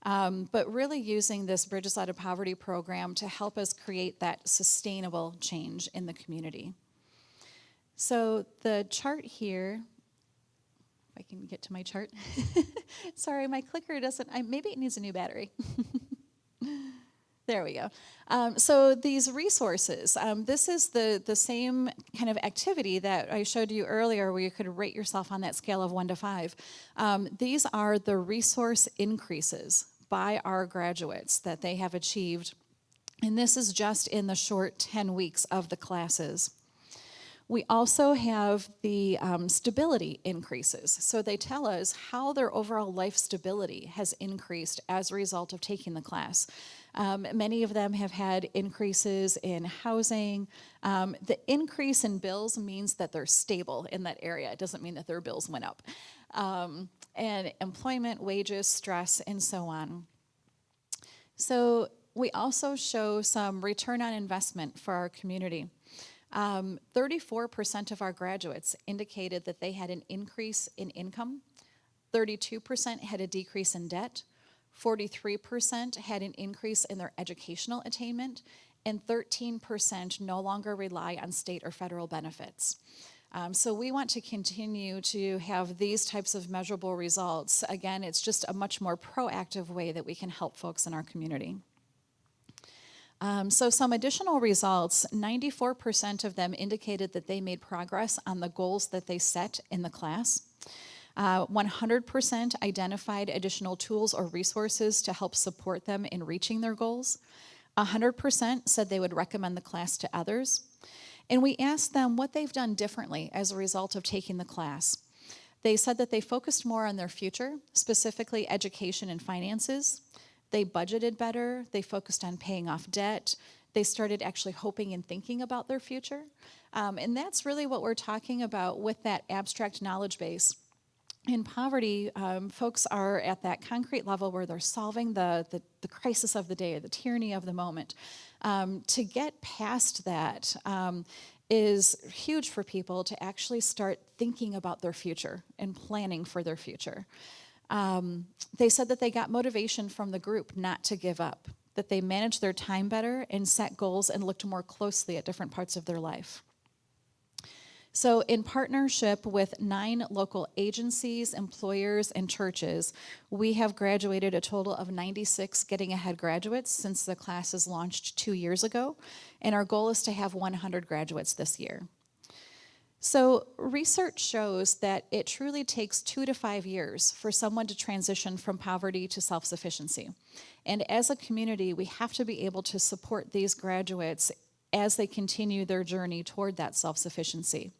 but really using this Bridges Out of Poverty program to help us create that sustainable change in the community. So the chart here, if I can get to my chart. Sorry, my clicker doesn't, maybe it needs a new battery. There we go. So these resources, this is the same kind of activity that I showed you earlier where you could rate yourself on that scale of 1 to 5. These are the resource increases by our graduates that they have achieved. And this is just in the short 10 weeks of the classes. We also have the stability increases. So they tell us how their overall life stability has increased as a result of taking the class. Many of them have had increases in housing. The increase in bills means that they're stable in that area. It doesn't mean that their bills went up. And employment, wages, stress, and so on. So we also show some return on investment for our community. 34% of our graduates indicated that they had an increase in income. 32% had a decrease in debt. 43% had an increase in their educational attainment. And 13% no longer rely on state or federal benefits. So we want to continue to have these types of measurable results. Again, it's just a much more proactive way that we can help folks in our community. So some additional results, 94% of them indicated that they made progress on the goals that they set in the class. 100% identified additional tools or resources to help support them in reaching their goals. 100% said they would recommend the class to others. And we asked them what they've done differently as a result of taking the class. They said that they focused more on their future, specifically education and finances. They budgeted better, they focused on paying off debt, they started actually hoping and thinking about their future. And that's really what we're talking about with that abstract knowledge base. In poverty, folks are at that concrete level where they're solving the crisis of the day, the tyranny of the moment. To get past that is huge for people to actually start thinking about their future and planning for their future. They said that they got motivation from the group not to give up, that they manage their time better and set goals and looked more closely at different parts of their life. So in partnership with 9 local agencies, employers, and churches, we have graduated a total of 96 Getting Ahead graduates since the classes launched 2 years ago, and our goal is to have 100 graduates this year. So research shows that it truly takes 2 to 5 years for someone to transition from poverty to self-sufficiency. And as a community, we have to be able to support these graduates as they continue their journey toward that self-sufficiency.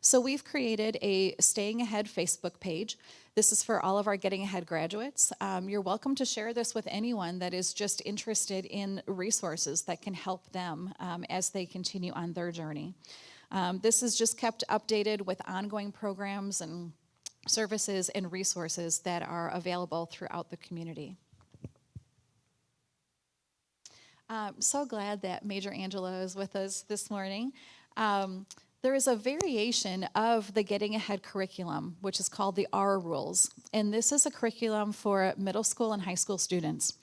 So we've created a Staying Ahead Facebook page. This is for all of our Getting Ahead graduates. You're welcome to share this with anyone that is just interested in resources that can help them as they continue on their journey. This is just kept updated with ongoing programs and services and resources that are available throughout the community. So glad that Major Angela is with us this morning. There is a variation of the Getting Ahead curriculum, which is called the R Rules. And this is a curriculum for middle school and high school students.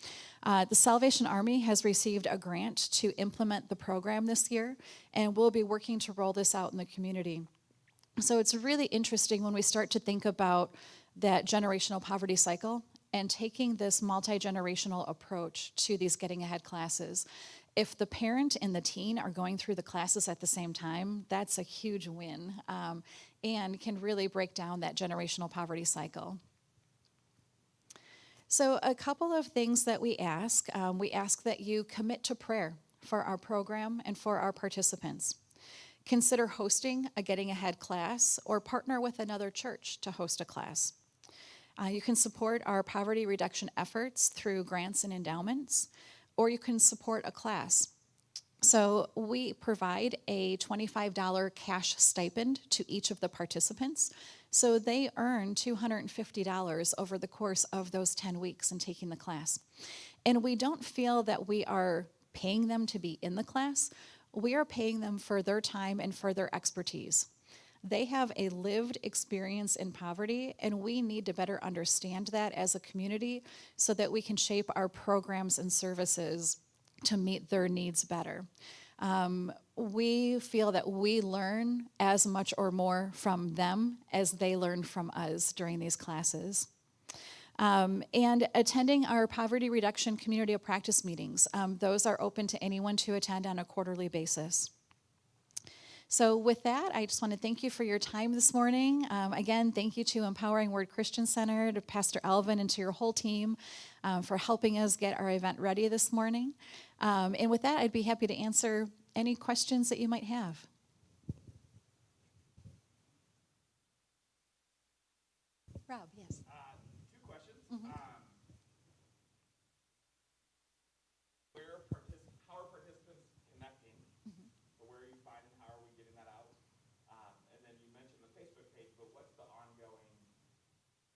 The Salvation Army has received a grant to implement the program this year, and we'll be working to roll this out in the community. So it's really interesting when we start to think about that generational poverty cycle and taking this multi-generational approach to these Getting Ahead classes. If the parent and the teen are going through the classes at the same time, that's a huge win and can really break down that generational poverty cycle. So a couple of things that we ask that you commit to prayer for our program and for our participants. Consider hosting a Getting Ahead class or partner with another church to host a class. You can support our poverty reduction efforts through grants and endowments, or you can support a class. So we provide a $25 cash stipend to each of the participants, so they earn $250 over the course of those 10 weeks in taking the class. And we don't feel that we are paying them to be in the class. We are paying them for their time and for their expertise. They have a lived experience in poverty, and we need to better understand that as a community so that we can shape our programs and services to meet their needs better. We feel that we learn as much or more from them as they learn from us during these classes. And attending our poverty reduction community of practice meetings. Those are open to anyone to attend on a quarterly basis. So with that, I just want to thank you for your time this morning. Again, thank you to Empowering Word Christian Center, to Pastor Alvin, and to your whole team for helping us get our event ready this morning. And with that, I'd be happy to answer any questions that you might have. Rob, yes. 2 questions. Mm-hmm. How are participants connecting? Mm-hmm. So where are you finding? How are we getting that out? And then you mentioned the Facebook page, but what's the ongoing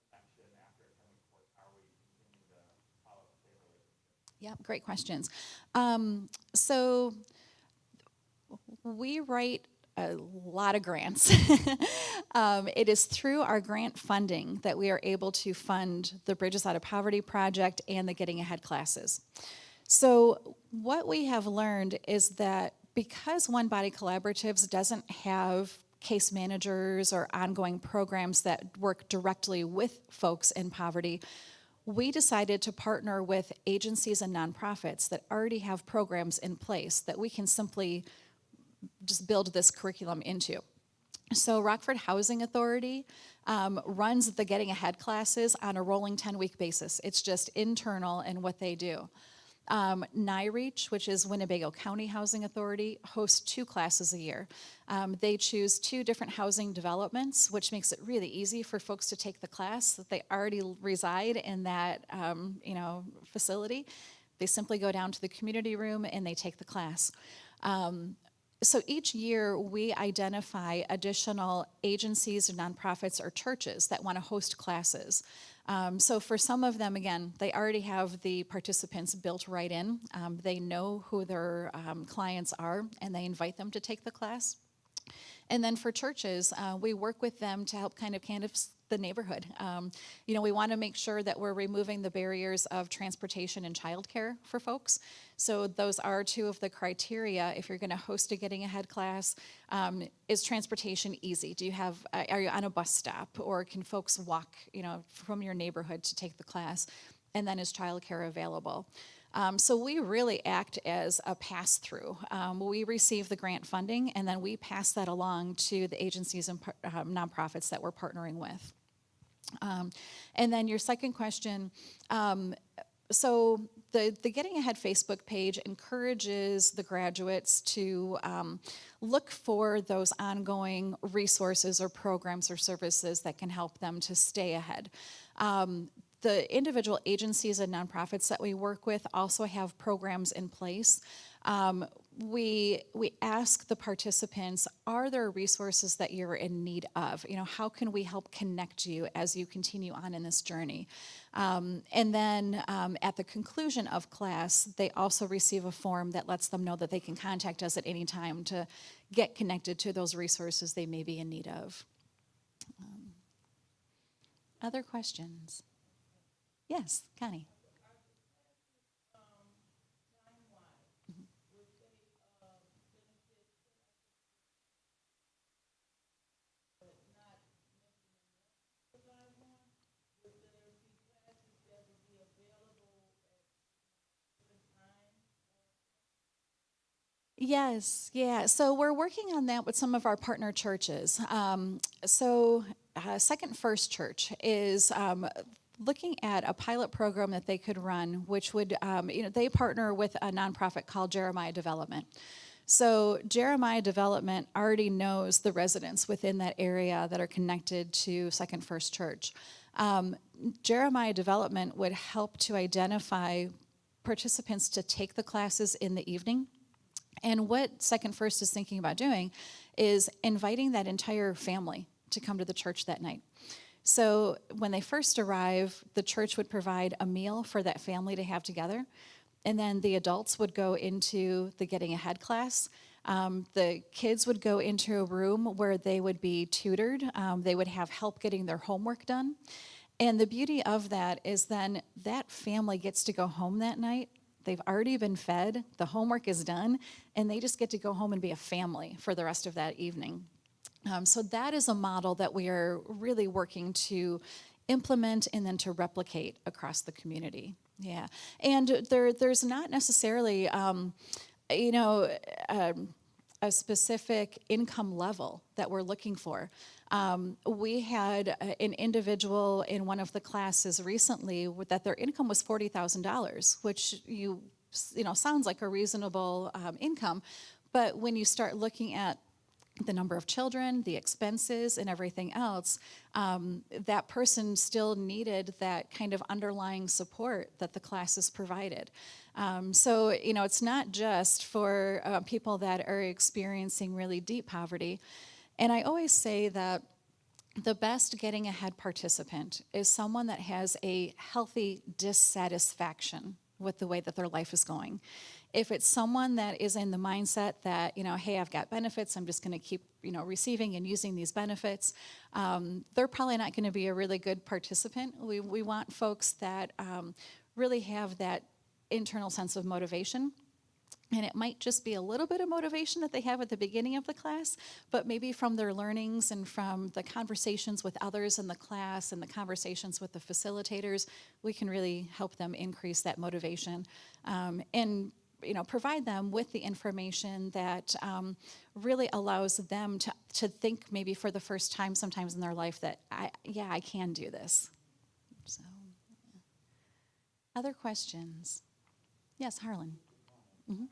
connection after a 10-week course? How are we continuing to follow up the relationship? Yeah, great questions. So we write a lot of grants. It is through our grant funding that we are able to fund the Bridges Out of Poverty project and the Getting Ahead classes. So what we have learned is that because One Body Collaboratives doesn't have case managers or ongoing programs that work directly with folks in poverty, we decided to partner with agencies and nonprofits that already have programs in place that we can simply just build this curriculum into. So Rockford Housing Authority runs the Getting Ahead classes on a rolling 10-week basis. It's just internal in what they do. NIREACH, which is Winnebago County Housing Authority, hosts 2 classes a year. They choose 2 different housing developments, which makes it really easy for folks to take the class that they already reside in that facility. They simply go down to the community room and they take the class. So each year we identify additional agencies or nonprofits or churches that want to host classes. So for some of them, again, they already have the participants built right in. They know who their clients are, and they invite them to take the class. And then for churches, we work with them to help kind of canvass the neighborhood. We want to make sure that we're removing the barriers of transportation and childcare for folks. So those are two of the criteria if you're going to host a Getting Ahead class. Is transportation easy? Are you on a bus stop, or can folks walk, from your neighborhood to take the class? And then is childcare available? So we really act as a pass-through. We receive the grant funding, and then we pass that along to the agencies and nonprofits that we're partnering with. And then your second question, so the Getting Ahead Facebook page encourages the graduates to look for those ongoing resources or programs or services that can help them to stay ahead. The individual agencies and nonprofits that we work with also have programs in place. We ask the participants, are there resources that you're in need of? How can we help connect you as you continue on in this journey? And then at the conclusion of class, they also receive a form that lets them know that they can contact us at any time to get connected to those resources they may be in need of. Other questions? Yes, Connie. Yes, yeah. So we're working on that with some of our partner churches. Second First Church is looking at a pilot program that they could run, which would, they partner with a nonprofit called Jeremiah Development. So Jeremiah Development already knows the residents within that area that are connected to Second First Church. Jeremiah Development would help to identify participants to take the classes in the evening. And what Second First is thinking about doing is inviting that entire family to come to the church that night. So when they first arrive, the church would provide a meal for that family to have together. And then the adults would go into the Getting Ahead class. The kids would go into a room where they would be tutored. They would have help getting their homework done. And the beauty of that is then that family gets to go home that night. They've already been fed, the homework is done, and they just get to go home and be a family for the rest of that evening. So that is a model that we are really working to implement and then to replicate across the community. Yeah, and there's not necessarily, a specific income level that we're looking for. We had an individual in one of the classes recently that their income was $40,000, which sounds like a reasonable income, but when you start looking at the number of children, the expenses, and everything else, that person still needed that kind of underlying support that the classes provided. So it's not just for people that are experiencing really deep poverty. And I always say that the best Getting Ahead participant is someone that has a healthy dissatisfaction with the way that their life is going. If it's someone that is in the mindset that, hey, I've got benefits, I'm just going to keep, receiving and using these benefits, they're probably not going to be a really good participant. We want folks that really have that internal sense of motivation. And it might just be a little bit of motivation that they have at the beginning of the class, but maybe from their learnings and from the conversations with others in the class and the conversations with the facilitators, we can really help them increase that motivation and provide them with the information that really allows them to think maybe for the first time sometimes in their life that, I can do this. So, other questions? Yes, Harlan. Mm-hmm.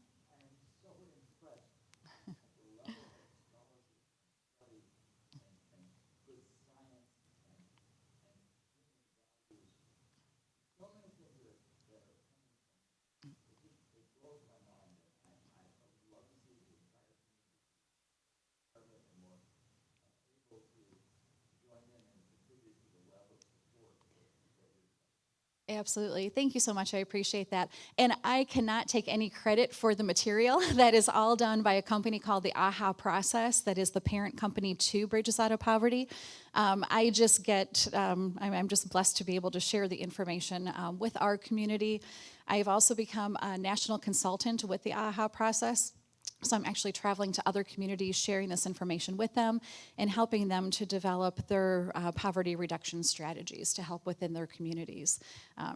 Absolutely. Thank you so much. I appreciate that. And I cannot take any credit for the material. That is all done by a company called the AHA Process, that is the parent company to Bridges Out of Poverty. I just get, I'm just blessed to be able to share the information with our community. I've also become a national consultant with the AHA Process. So I'm actually traveling to other communities, sharing this information with them, and helping them to develop their poverty reduction strategies to help within their communities.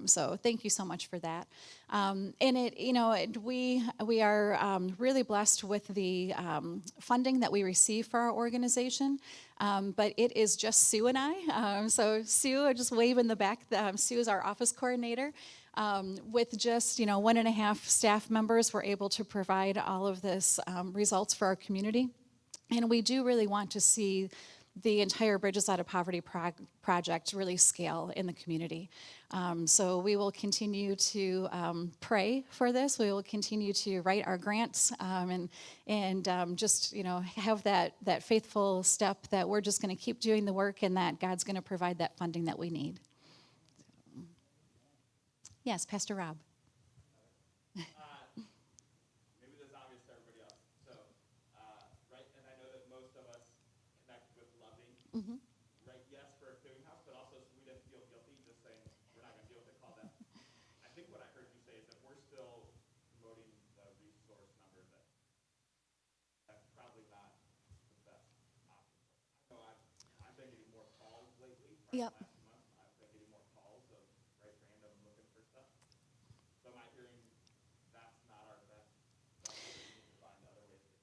So thank you so much for that. And we are really blessed with the funding that we receive for our organization. But it is just Sue and I. So Sue, I just wave in the back. Sue is our office coordinator. With just 1.5 staff members, we're able to provide all of this results for our community. And we do really want to see the entire Bridges Out of Poverty project really scale in the community. So we will continue to pray for this. We will continue to write our grants and just have that faithful step that we're just going to keep doing the work and that God's going to provide that funding that we need. Yes, Pastor Rob. Maybe this is obvious to everybody else. So, right, and I know that most of us connect with loving, right? Yes, for a clearinghouse, but also so we didn't feel guilty just saying we're not going to deal with the call that. I think what I heard you say is that we're still promoting the resource numbers. That's probably not the best option. I know I've been getting more calls lately. Yep. Last month, I've been getting more calls of random looking for stuff. So am I hearing that's not our best stuff? We need to find other ways to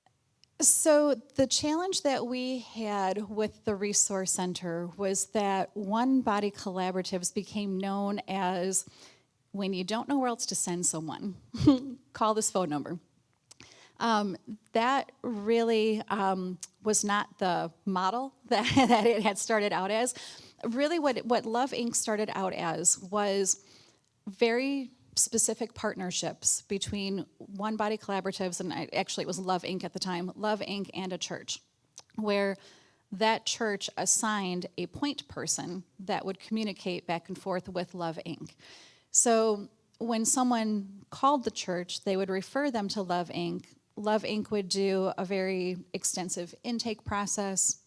connect. So the challenge that we had with the Resource Center was that One Body Collaboratives became known as, when you don't know where else to send someone, call this phone number. That really was not the model that it had started out as. Really what Love Inc. started out as was very specific partnerships between One Body Collaboratives, and actually it was Love Inc. at the time, Love Inc. and a church, where that church assigned a point person that would communicate back and forth with Love Inc. So when someone called the church, they would refer them to Love Inc. Love Inc. would do a very extensive intake process.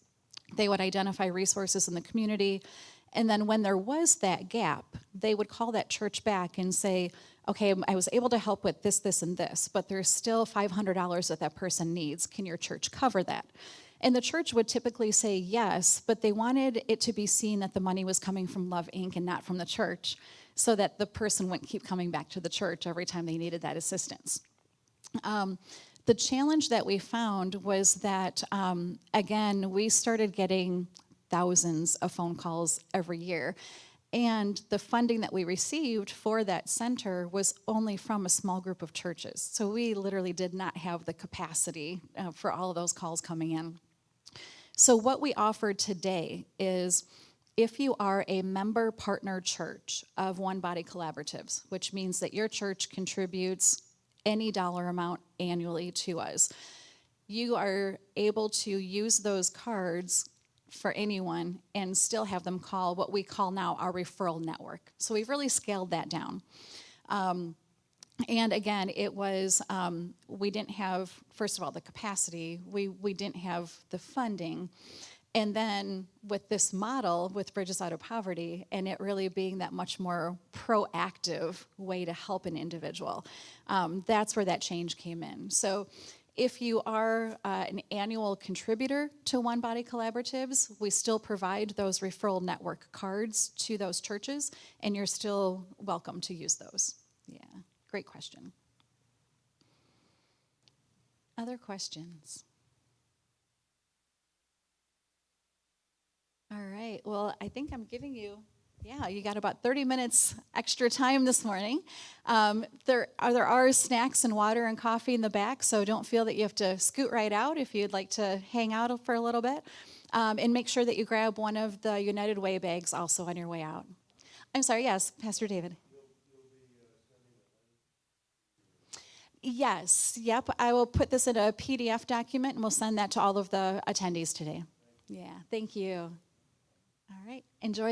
They would identify resources in the community. And then when there was that gap, they would call that church back and say, okay, I was able to help with this, this, and this, but there's still $500 that person needs. Can your church cover that? And the church would typically say yes, but they wanted it to be seen that the money was coming from Love Inc. and not from the church, so that the person wouldn't keep coming back to the church every time they needed that assistance. The challenge that we found was that, again, we started getting thousands of phone calls every year. And the funding that we received for that center was only from a small group of churches. So we literally did not have the capacity for all of those calls coming in. So what we offer today is, if you are a member partner church of One Body Collaboratives, which means that your church contributes any dollar amount annually to us, you are able to use those cards for anyone and still have them call what we call now our referral network. So we've really scaled that down. And again, it was, we didn't have, first of all, the capacity, we didn't have the funding. And then with this model, with Bridges Out of Poverty, and it really being that much more proactive way to help an individual, that's where that change came in. So if you are an annual contributor to One Body Collaboratives, we still provide those referral network cards to those churches, and you're still welcome to use those. Yeah, great question. Other questions? All right, well, I think I'm giving you, you got about 30 minutes extra time this morning. There are snacks and water and coffee in the back, so don't feel that you have to scoot right out if you'd like to hang out for a little bit. And make sure that you grab one of the United Way bags also on your way out. I'm sorry, yes, Pastor David. Yes, yep, I will put this in a PDF document and we'll send that to all of the attendees today. Yeah, thank you. All right, enjoy